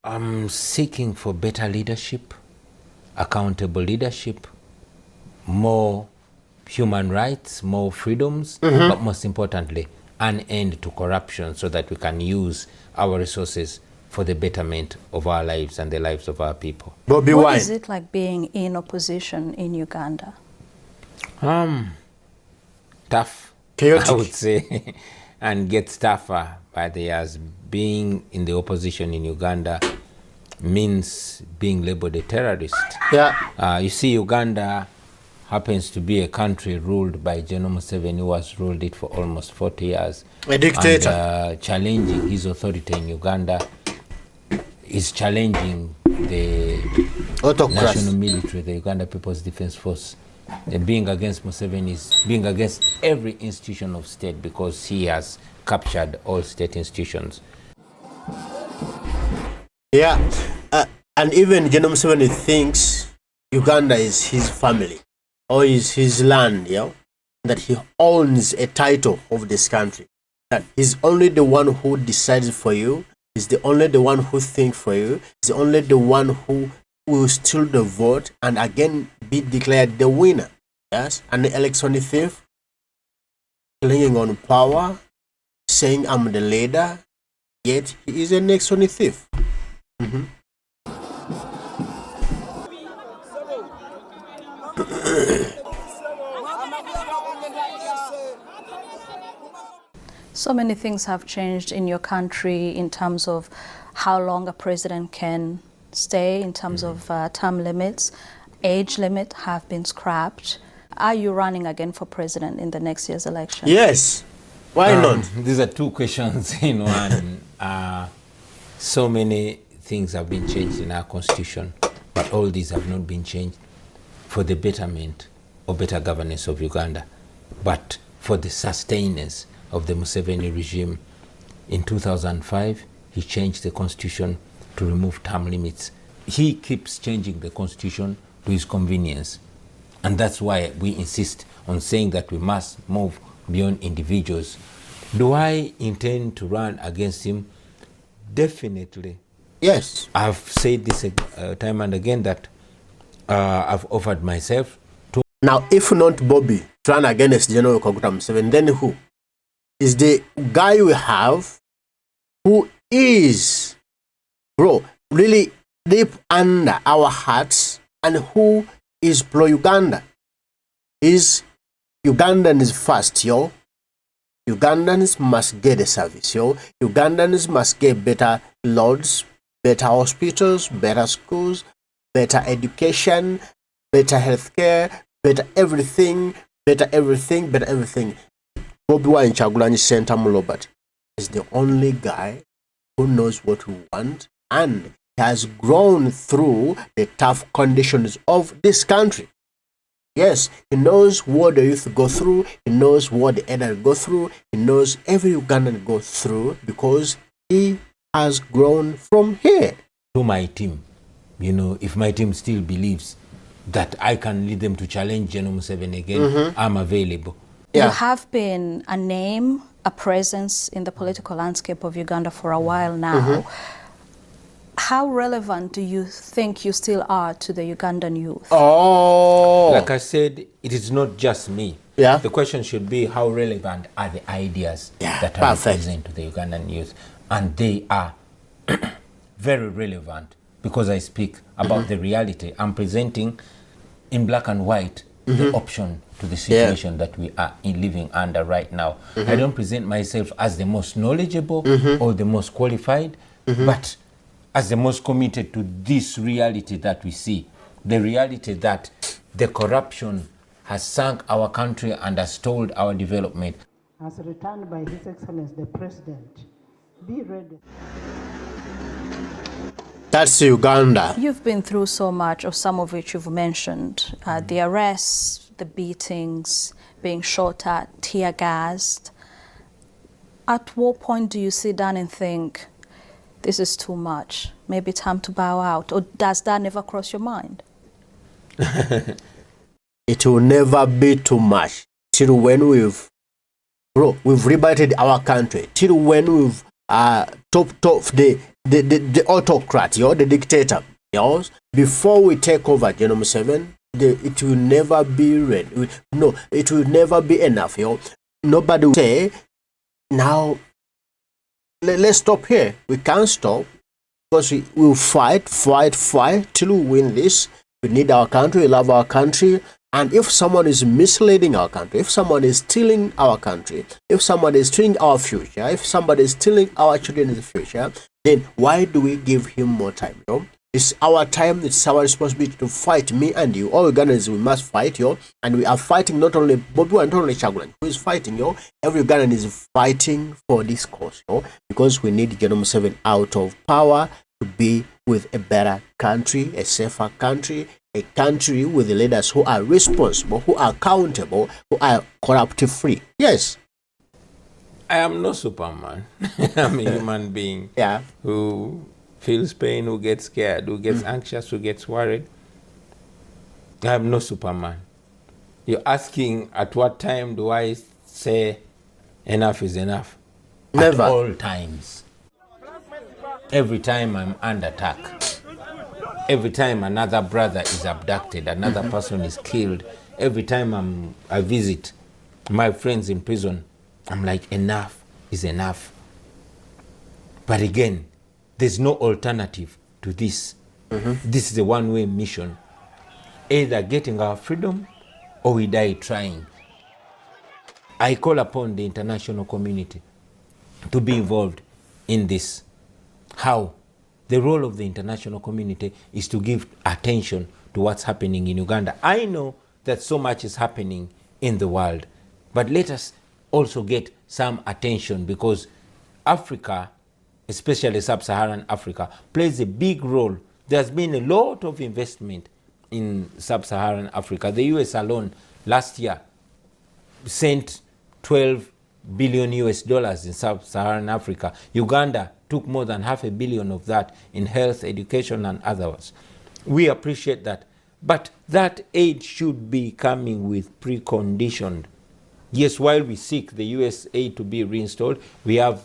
I'm seeking for better leadership, accountable leadership, more human rights, more freedoms, but most importantly, an end to corruption so that we can use our resources for the betterment of our lives and the lives of our people. Bobi Wine. What is it like being in opposition in Uganda? Tough, Chaotic. I would say, and gets tougher by the years. Being in the opposition in Uganda means being labeled a terrorist. Yeah. You see, Uganda happens to be a country ruled by General Museveni, who has ruled it for almost 40 years. A dictator. And, challenging his authority in Uganda is challenging the national military, the Uganda People's Defense Force. Being against Museveni is being against every institution of state because he has captured all state institutions. Yeah. And even General Museveni thinks Uganda is his family or is his land, yeah? That he owns a title of this country. That he's only the one who decides for you. He's the only the one who thinks for you. He's only the one who will steal the vote and again be declared the winner. Yes, an election thief, clinging on power, saying I'm the leader, yet he is an election thief. So many things have changed in your country in terms of how long a president can stay, in terms of term limits. Age limit have been scrapped. Are you running again for president in the next year's election? Yes. Why not? These are two questions in one. So many things have been changed in our constitution, but all these have not been changed for the betterment or better governance of Uganda, but for the sustenance of the Museveni regime. In 2005, he changed the constitution to remove term limits. He keeps changing the constitution to his convenience. And that's why we insist on saying that we must move beyond individuals. Do I intend to run against him? Definitely. Yes. I've said this time and again that I've offered myself to... Now, if not Bobi to run against General Kaguta Museveni, then who? Is the guy we have who is, really deep under our hearts and who is pro-Uganda. Is Ugandans first, yo. Ugandans must get a service, yo. Ugandans must get better roads, better hospitals, better schools, better education, better healthcare, better everything, better everything, better everything. Bobi Wine Chagulanyi Sentamu Robert is the only guy who knows what we want and has grown through the tough conditions of this country. Yes, he knows what the youth go through, he knows what the elders go through, he knows every Ugandan go through because he has grown from here. To my team, if my team still believes that I can lead them to challenge General Museveni again, I'm available. Yeah. You have been a name, a presence in the political landscape of Uganda for a while now. How relevant do you think you still are to the Ugandan youth? Oh. Like I said, it is not just me. Yeah. The question should be how relevant are the ideas that I represent to the Ugandan youth? And they are very relevant because I speak about the reality. I'm presenting in black and white the option to the situation that we are living under right now. I don't present myself as the most knowledgeable or the most qualified, but as the most committed to this reality that we see, the reality that the corruption has sunk our country and has stalled our development. As returned by His Excellency the President, be ready. That's Uganda. You've been through so much, of some of which you've mentioned, the arrests, the beatings, being shot at, tear gassed. At what point do you sit down and think, this is too much, maybe time to bow out? Or does that never cross your mind? It will never be too much till when we've liberated our country, till when we've topped off the the autocrat, the dictator, before we take over General 7, it will never be ready. No, it will never be enough. Nobody will say, now, let's stop here. We can't stop because we will fight till we win this. We need our country, we love our country. And if someone is misleading our country, if someone is stealing our country, if someone is stealing our future, if somebody is stealing our children's future, then why do we give him more time? It's our time, it's our responsibility to fight, me and you. All Ugandans, we must fight, and we are fighting not only Bobi Wine, not only Chagulan, who is fighting, every Ugandan is fighting for this cause, because we need General 7 out of power to be with a better country, a safer country, a country with the leaders who are responsible, who are accountable, who are corrupt-free. Yes. I am no Superman. I'm a human being who feels pain, who gets scared, who gets anxious, who gets worried. I am no Superman. You're asking at what time do I say enough is enough? Never. At all times. Every time I'm under attack. Every time another brother is abducted, another person is killed. Every time I visit my friends in prison, I'm like, enough is enough. But again, there's no alternative to this. This is a one-way mission. Either getting our freedom or we die trying. I call upon the international community to be involved in this. How? The role of the international community is to give attention to what's happening in Uganda. I know that so much is happening in the world, but let us also get some attention, because Africa, especially sub-Saharan Africa, plays a big role. There's been a lot of investment in sub-Saharan Africa. The US alone last year sent $12 billion in sub-Saharan Africa. Uganda took more than $500 million of that in health, education, and others. We appreciate that. But that aid should be coming with preconditioned. Yes, while we seek the US aid to be reinstalled, we have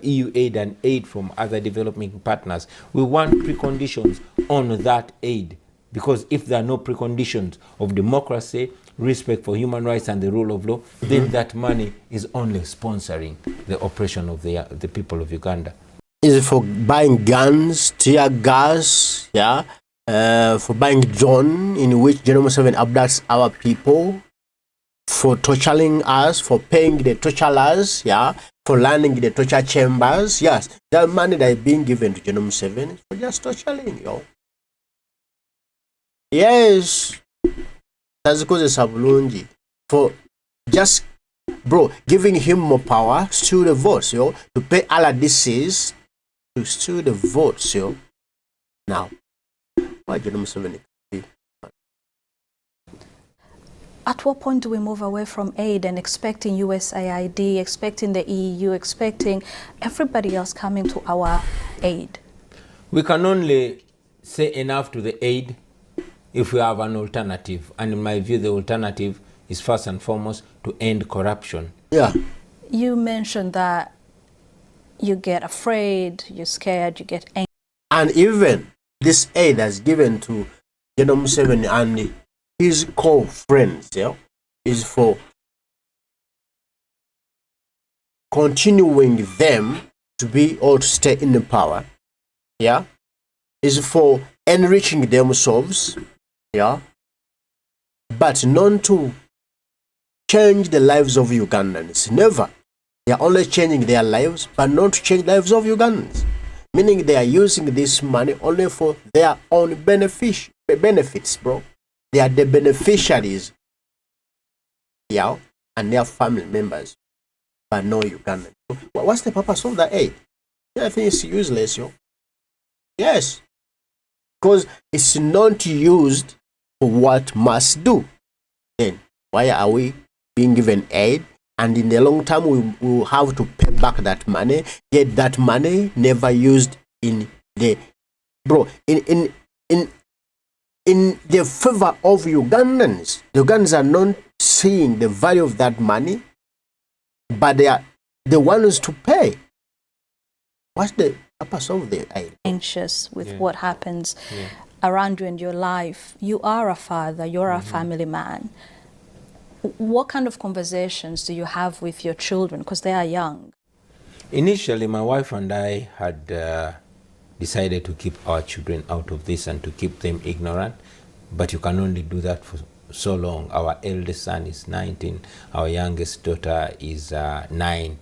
EU aid and aid from other developing partners. We want preconditions on that aid, because if there are no preconditions of democracy, respect for human rights and the rule of law, then that money is only sponsoring the oppression of the people of Uganda. Is it for buying guns, tear gas, for buying drone in which General 7 abducts our people, for torturing us, for paying the torturers, for landing the torture chambers? Yes, that money that is being given to General 7 is for just torturing, Yes. That's because it's Sabulungi. For just, giving him more power, steal the votes, to pay all of this is to steal the votes, Now, why General 7? At what point do we move away from aid and expecting USAID, expecting the EU, expecting everybody else coming to our aid? We can only say enough to the aid if we have an alternative. And in my view, the alternative is first and foremost to end corruption. Yeah. You mentioned that you get afraid, you're scared, you get angry. And even this aid that's given to General 7 and his core friends, is for continuing them to be or to stay in the power, is for enriching themselves, but not to change the lives of Ugandans. Never. They are only changing their lives, but not to change the lives of Ugandans. Meaning they are using this money only for their own benefits, They are the beneficiaries, and their family members, but no Ugandans. What's the purpose of the aid? I think it's useless, Yes. Because it's not used for what must do. Then why are we being given aid? And in the long term, we will have to pay back that money. Yet that money never used in the in the favor of Ugandans. The Ugandans are not seeing the value of that money, but they are the ones to pay. What's the purpose of the idea? Anxious with Yeah. what happens Yeah. around you in your life. You are a father, you're a family man. What kind of conversations do you have with your children? Because they are young. Initially, my wife and I had decided to keep our children out of this and to keep them ignorant, but you can only do that for so long. Our eldest son is 19, our youngest daughter is 9.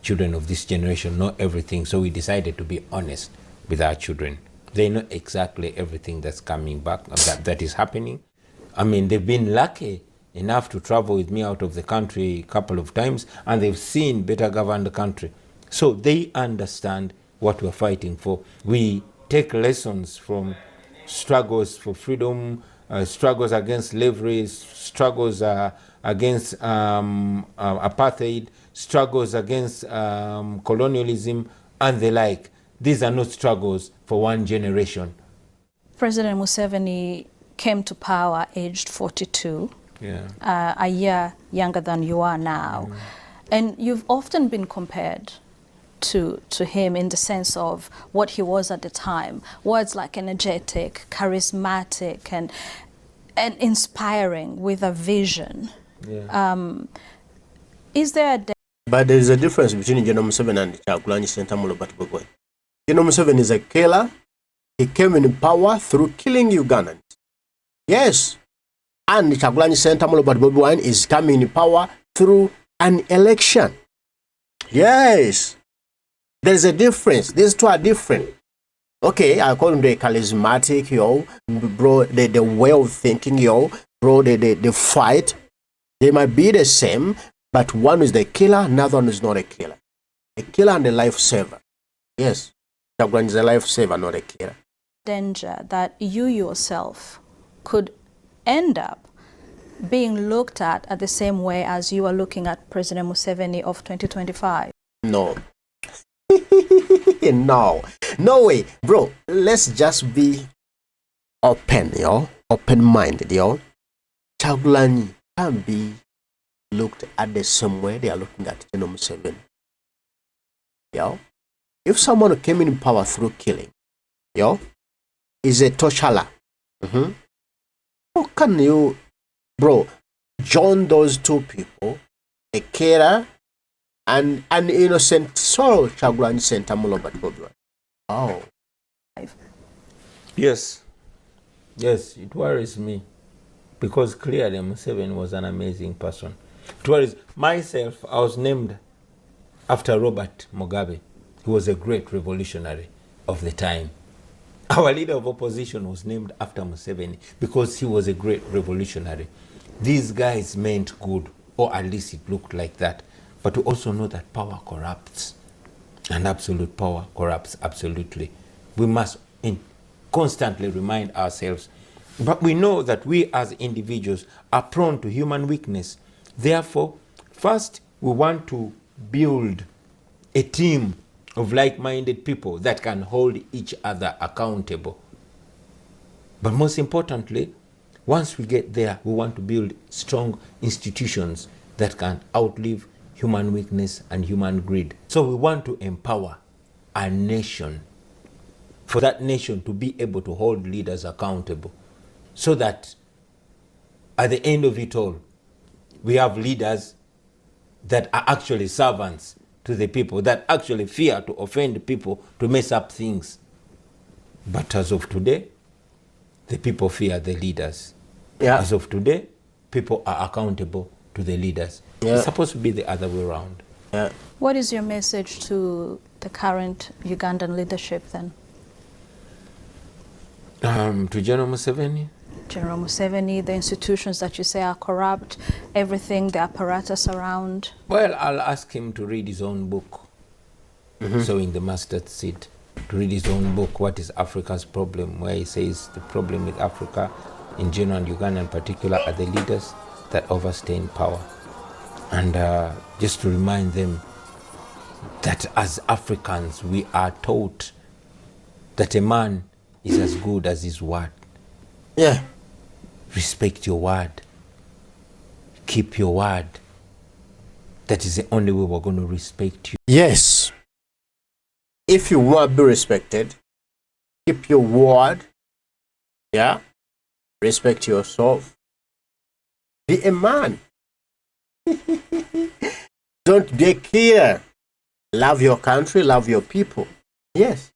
Children of this generation know everything, so we decided to be honest with our children. They know exactly everything that's coming back, that is happening. I mean, they've been lucky enough to travel with me out of the country a couple of times, and they've seen better governed country. So they understand what we're fighting for. We take lessons from struggles for freedom, struggles against slavery, struggles against apartheid, struggles against colonialism, and the like. These are not struggles for one generation. President Museveni came to power aged 42, Yeah. a year younger than you are now. And you've often been compared to him in the sense of what he was at the time. Words like energetic, charismatic, and inspiring with a vision. Yeah. Is there a But there is a difference between General Museveni and Kyagulanyi Ssentamu Robert Bobi Wine. General Museveni is a killer. He came in power through killing Ugandans. Yes. And Kyagulanyi Ssentamu Robert Bobi Wine is coming in power through an election. Yes. There's a difference. These two are different. Okay, I call him the charismatic, bro, the way of thinking, bro, the fight. They might be the same, but one is the killer, another one is not a killer. A killer and a lifesaver. Yes, Kyagulanyi is a lifesaver, not a killer. danger that you yourself could end up being looked at the same way as you are looking at President Museveni of 2025? No. No way. Bro, let's just be open, open-minded, Kyagulanyi can't be looked at the same way they are looking at General Museveni. If someone came in power through killing, is a torturer. How can you, bro, join those two people, a killer and an innocent soul, Kyagulanyi Ssentamu Robert Bobi Wine? Oh. Yes, it worries me because clearly Museveni was an amazing person. It worries myself. I was named after Robert Mugabe. He was a great revolutionary of the time. Our leader of opposition was named after Museveni because he was a great revolutionary. These guys meant good, or at least it looked like that. But we also know that power corrupts, and absolute power corrupts absolutely. We must constantly remind ourselves. But we know that we as individuals are prone to human weakness. Therefore, first we want to build a team of like-minded people that can hold each other accountable. But most importantly, once we get there, we want to build strong institutions that can outlive human weakness and human greed. So we want to empower a nation, for that nation to be able to hold leaders accountable, so that at the end of it all, we have leaders that are actually servants to the people, that actually fear to offend people, to mess up things. But as of today, the people fear the leaders. Yeah. As of today, people are accountable to the leaders. Yeah. It's supposed to be the other way around. Yeah. What is your message to the current Ugandan leadership then? To General Museveni? General Museveni, the institutions that you say are corrupt, everything, the apparatus around. Well, I'll ask him to read his own book, Sowing the Mustard Seed. To read his own book, What is Africa's Problem? Where he says the problem with Africa in general and Uganda in particular are the leaders that overstay in power. And just to remind them that as Africans, we are taught that a man is as good as his word. Yeah. Respect your word. Keep your word. That is the only way we're going to respect you. Yes. if you want to be respected, keep your word. Yeah. Respect yourself. Be a man. Don't be a killer. Love your country, love your people. Yes.